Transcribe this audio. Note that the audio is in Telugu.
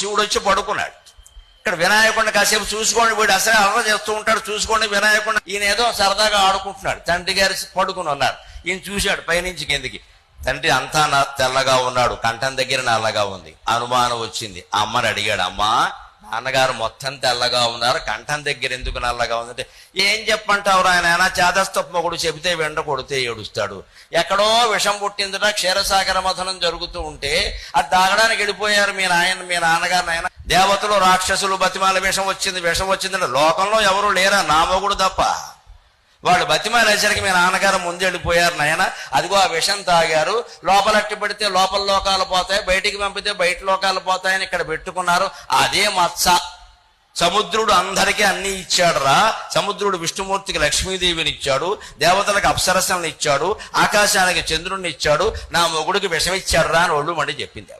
శివుడు వచ్చి పడుకున్నాడు. ఇక్కడ వినాయకుడిని కాసేపు చూసుకోండి, వీడు అసలే అల్లరి చేస్తూ ఉంటాడు, చూసుకోండి వినాయకుడిని. ఈయన ఏదో సరదాగా ఆడుకుంటున్నాడు. తండ్రి గారు పడుకుని ఉన్నారు. ఈయన చూశాడు పైనుంచి కిందికి. తండ్రి అంతా తెల్లగా ఉన్నాడు, కంఠం దగ్గర నల్లగా ఉంది. అనుమానం వచ్చింది. అమ్మని అడిగాడు, అమ్మా నాన్నగారు మొత్తం తెల్లగా ఉన్నారు, కంఠం దగ్గర ఎందుకు నల్లగా ఉందంటే, ఏం చెప్పంటావు ఆయన చేదస్తపు మొగుడు చెబితే వెంట కొడితే ఏడుస్తాడు. ఎక్కడో విషం పుట్టిందిట, క్షీరసాగర మథనం జరుగుతూ ఉంటే అది తాగడానికి వెళ్ళిపోయారు మీ నాన్నగారు. నాయన దేవతలు రాక్షసులు బతిమాల విషం వచ్చిందంటే లోకంలో ఎవరు లేరా, నా మొగుడు తప్ప. వాళ్ళు బతిమాలేసరికి మీ నాన్నగారు ముందు వెళ్ళిపోయారు నాయన, అదిగో ఆ విషం తాగారు, లోపలట్టి పెడితే లోపల లోకాలు పోతాయి, బయటికి పంపితే బయట లోకాలు పోతాయని ఇక్కడ పెట్టుకున్నారు. అదే మత్స. సముద్రుడు అందరికీ అన్ని ఇచ్చాడు రా. సముద్రుడు విష్ణుమూర్తికి లక్ష్మీదేవిని ఇచ్చాడు, దేవతలకు అప్సరసలను ఇచ్చాడు, ఆకాశానికి చంద్రుడిని ఇచ్చాడు, నా మొగుడికి విషం ఇచ్చాడు రా అని ఒళ్ళు మండి చెప్పింది.